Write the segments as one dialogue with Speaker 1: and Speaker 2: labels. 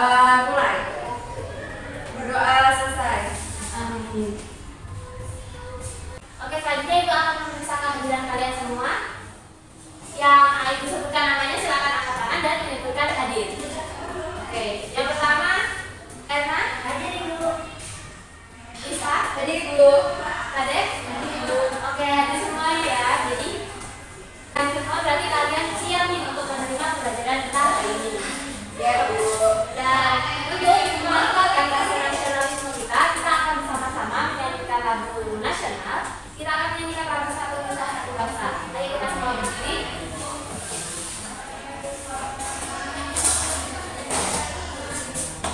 Speaker 1: Mulai. Berdoa selesai.
Speaker 2: Amin. Oke, selanjutnya Ibu akan memeriksa kehadiran kalian semua. Yang Ibu sebutkan namanya silakan angkat tangan dan menyebutkan hadir. Oke, yang pertama Erna, hadir Ibu. Lisa, hadir Ibu. Kadek, hadir Ibu. Oke, hadir semua ya. Jadi hadir semua berarti kalian siap nih untuk menerima pembelajaran kita hari ini.
Speaker 1: Ya Bu.
Speaker 2: Dan untuk menguatkan rasa nasionalisme kita akan bersama-sama menyanyikan lagu nasional. Kita akan menyanyikan lagu Satu Nusa Satu Bangsa. Ayo kita semua berdiri.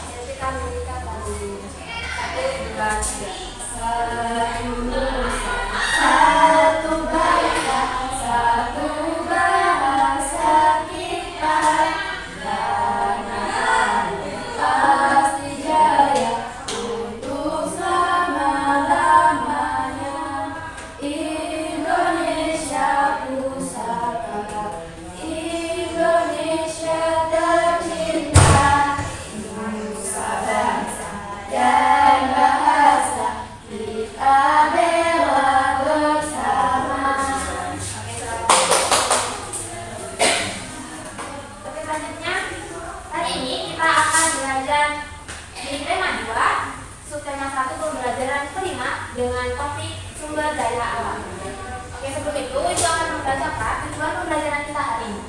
Speaker 2: Jadi kita menyanyikan lagu 1, 2, 3. Satu Nusa, satu bangsa, satu bahasa kita. Dengan topik sumber daya alam. Oke, sebelum itu Ibu akan membacakan tujuan pembelajaran kita hari ini.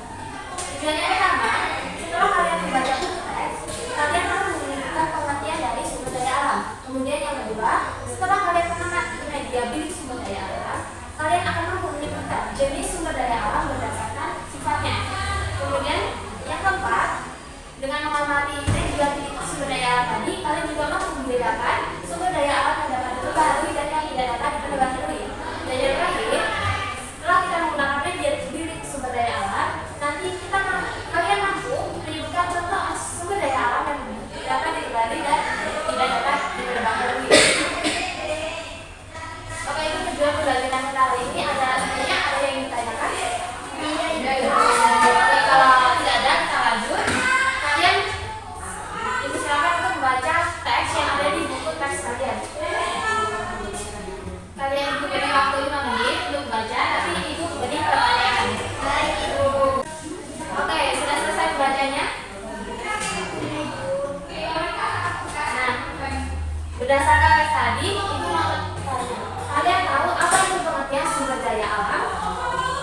Speaker 2: Tujuannya pertama, setelah kalian membaca buku teks, kalian harus menunjukkan pengertian dari sumber daya alam. Kemudian yang kedua, setelah kalian mengenal media bilik sumber daya alam, kalian akan mampu menyebutkan jenis sumber daya alam berdasarkan sifatnya. Kemudian yang keempat, dengan mengamati media bilik sumber daya alam tadi, kalian juga mampu membedakan sumber daya alam yang dapat diperbarui dan yang tidak dapat diperbarui. Dan yang terakhir, setelah kita menggunakan media bilik sumber daya alam, nanti kalian mampu menyebutkan contoh sumber daya alam yang dapat diperbarui dan tidak dapat diperbarui. Oke, itu tujuan pembelajaran kita hari ini. Sebenarnya ada yang ingin ditanyakan? Iya. Oke, kalau tidak ada, kita lanjut. Kalian Ibu silakan untuk membaca teks yang ada di buku teks kalian. Kalian Ibu beri waktu 5 menit untuk baca, tapi Ibu beri pertanyaan. Baik Ibu. Oke, sudah selesai bacanya? Nah, berdasarkan teks tadi, Ibu mau tanya, kalian tahu apa itu pengertian sumber daya alam?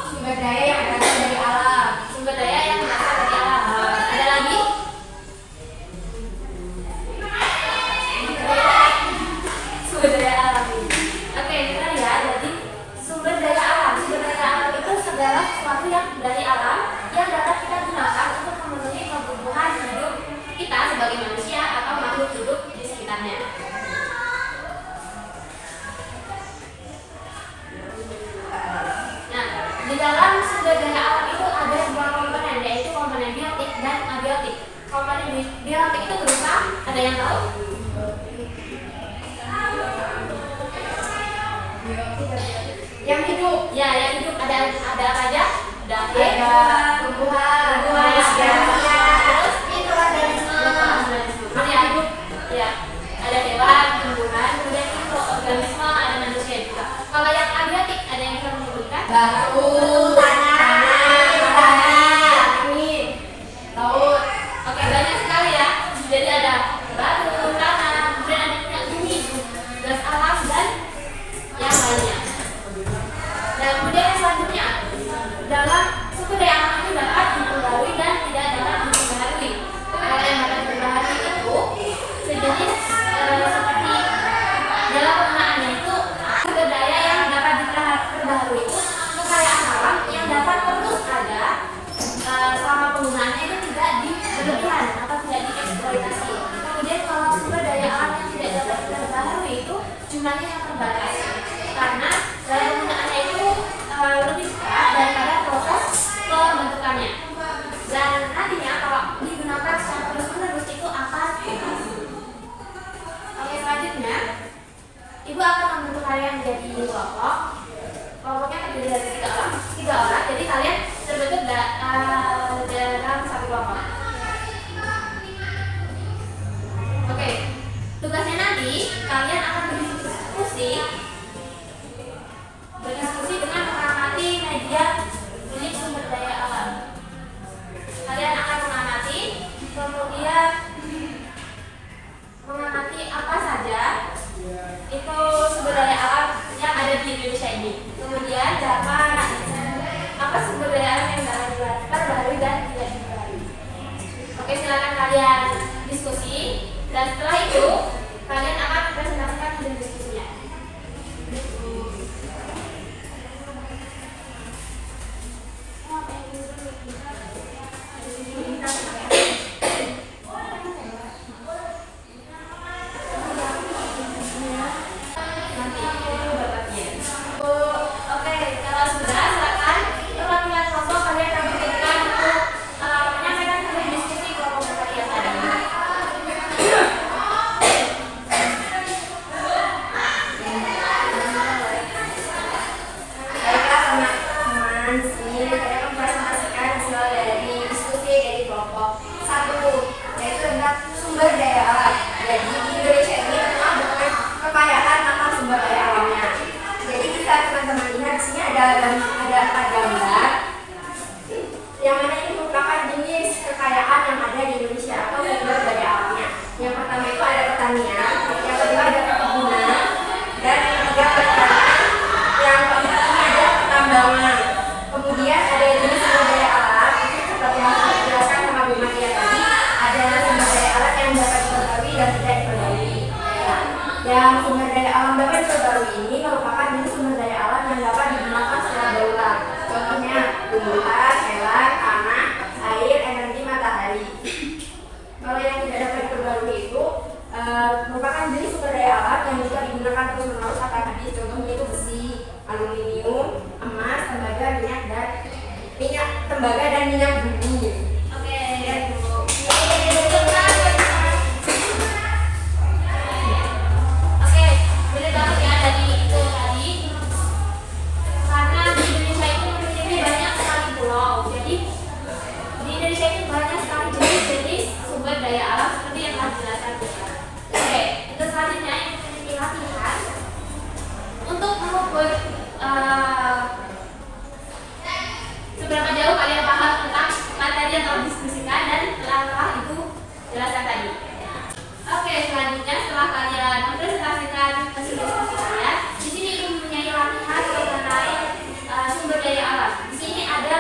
Speaker 1: Sumber daya yang berasal dari alam.
Speaker 2: Sumber daya yang berasal dari alam. Ada lagi? Sumber daya alam ini. Oke, kita lihat. Jadi sumber daya alam itu segala sesuatu yang dari alam yang dapat kita gunakan untuk memenuhi kebutuhan hidup kita sebagai manusia atau makhluk hidup di sekitarnya. Nah, di dalam sumber daya alam itu ada dua komponen, yaitu komponen biotik dan abiotik. Komponen biotik itu berupa, ada yang tahu?
Speaker 1: Yang hidup.
Speaker 2: Ya, yang hidup ada apa aja? Ada
Speaker 1: tumbuhan,
Speaker 2: terus mikroorganisme. Ya, hidup. Ya, ada hewan, tumbuhan, kemudian mikroorganisme, ada manusia juga. Kalau yang abiotik ada yang bisa menyebutkan?
Speaker 1: batu, tanah, angin, laut.
Speaker 2: Oke, banyak sekali ya. Jadi ada batu, tanah, kemudian ada minyak bumi, gas alam dan yang lainnya. Dan kemudian yang selanjutnya, dalam sumber daya alam itu dapat diperbarui dan tidak dapat diperbarui. Kalau yang dapat diperbarui itu sejenis seperti dalam penggunaannya itu sumber daya yang dapat diperbarui itu kekayaan alam yang dapat terus ada selama penggunaannya itu tidak berlebihan atau tidak dieksploitasi. Kemudian kalau sumber daya alam yang tidak dapat diperbarui itu jumlahnya yang terbatas karena dalam penggunaannya itu lebih cepat daripada proses pembentukannya. Dan nantinya kalau digunakan secara terus-menerus itu akan habis. Oke, selanjutnya Ibu akan membentuk kalian menjadi kelompok. Kelompoknya terdiri dari tiga orang. Jadi kalian terbentuk dalam satu kelompok. Dan setelah itu kalian akan presentasikan hasil diskusinya. Nanti itu bapaknya. Oke, kalau sudah silakan perwakilan kelompok kalian akan berikan untuk menyampaikan hasil diskusi kelompok kalian tadi.
Speaker 1: Baiklah teman-teman, di sini saya akan presentasikan hasil dari diskusi dari kelompok 1, yaitu tentang sumber daya alam. Jadi di Indonesia ini terkenal dengan kekayaan akan sumber daya alamnya. Jadi bisa teman-teman lihat di sini ada 4 gambar, yang mana ini merupakan jenis kekayaan yang ada di Indonesia atau sumber daya alamnya. Yang pertama itu ada pertanian, yang kedua ada perkebunan, dan yang ketiga perikanan, yang keempat ini ada pertambangan. Kemudian ada jenis sumber daya alam, itu seperti yang sudah dijelaskan sama Bu Matia tadi, ada sumber daya alam yang dapat diperbarui dan tidak diperbarui. Yang sumber daya alam dapat diperbarui ini merupakan jenis sumber daya alam yang dapat digunakan secara berulang. Contohnya tumbuhan, hewan, tanah, air, energi matahari. Kalau yang tidak dapat diperbarui itu merupakan jenis sumber daya alam yang juga digunakan terus-menerus atau habis. Contohnya itu besi, aluminium, emas, tembaga dan minyak bumi.
Speaker 2: Oke,
Speaker 1: Bu.
Speaker 2: Oke, benar banget ya dari itu tadi. Karena di Indonesia itu memiliki banyak sekali pulau. Jadi di Indonesia itu banyak sekali jenis-jenis sumber daya alam seperti yang telah dijelaskan kita. Oke, untuk selanjutnya yang kita latihan untuk mengukur seberapa jauh kalian paham tentang materi yang telah diskusikan dan telah itu jelaskan tadi. Oke, selanjutnya setelah kalian mempresentasikan hasil diskusi kalian, di sini ibu mempunyai latihan mengenai sumber daya alam. Di sini ada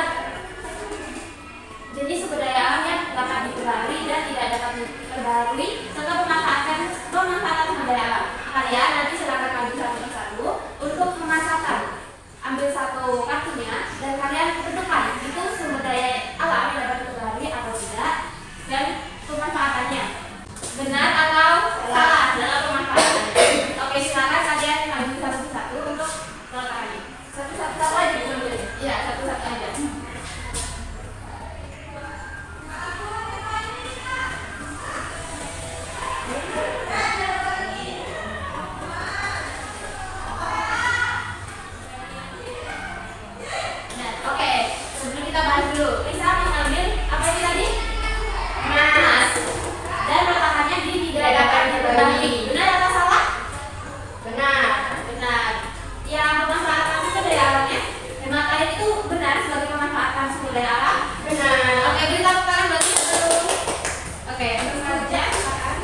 Speaker 2: jenis sumber daya alam yang dapat diperbarui dan tidak dapat diperbarui serta pemanfaatan sumber daya alam. Kalian nanti silakan maju satu persatu untuk memasakkan. Ambil satu kartunya dan kalian tentukan itu sumber daya alam yang dapat diperbarui atau tidak dan pemanfaatannya. Benar atau salah dalam pemanfaatannya. Oke, silakan kalian maju satu persatu untuk melakukannya. Satu-satu aja dulu. Iya, satu-satu aja. Oke, sebelum kita bahas dulu, Lisa mengambil apa ini tadi? Emas. Dan meletakkannya di tidak dapat diperbarui. Benar atau salah?
Speaker 1: Benar.
Speaker 2: Benar. Yang pemanfaatan sumber daya alamnya, memang kalian itu benar sebagai pemanfaatan sumber daya alam.
Speaker 1: Benar.
Speaker 2: Oke, beri tepuk tangan buat itu. Oke, untuk selanjutnya silakan.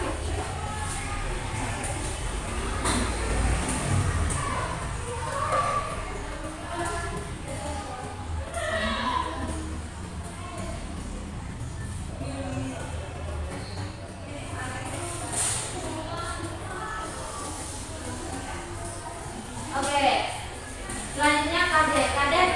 Speaker 2: Oke, selanjutnya kalian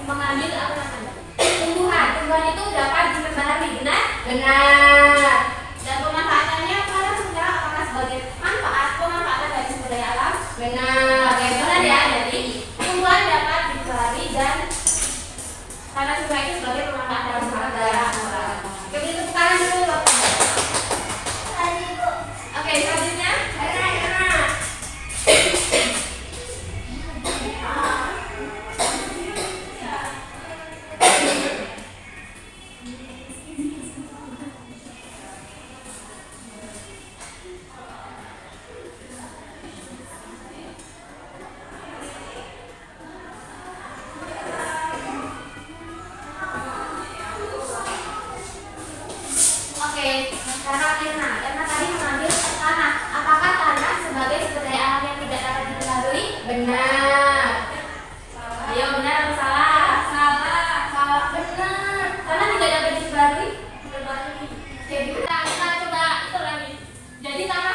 Speaker 2: mengambil apa namanya? Tumbuhan. Tumbuhan itu dapat diperbarui, benar?
Speaker 1: Benar.
Speaker 2: Dan pemanfaatannya kalian sudah apakah sebagai manfaat pemanfaatan dari sumber daya alam?
Speaker 1: Benar.
Speaker 2: Oke, benar ya. Jadi tumbuhan dapat diperbarui dan karena semua itu sebagai pemanfaatan dari sumber daya alam. Oke, beri tepuk tangan dulu. Oke, selanjutnya.
Speaker 1: Benar.
Speaker 2: Jadi tanah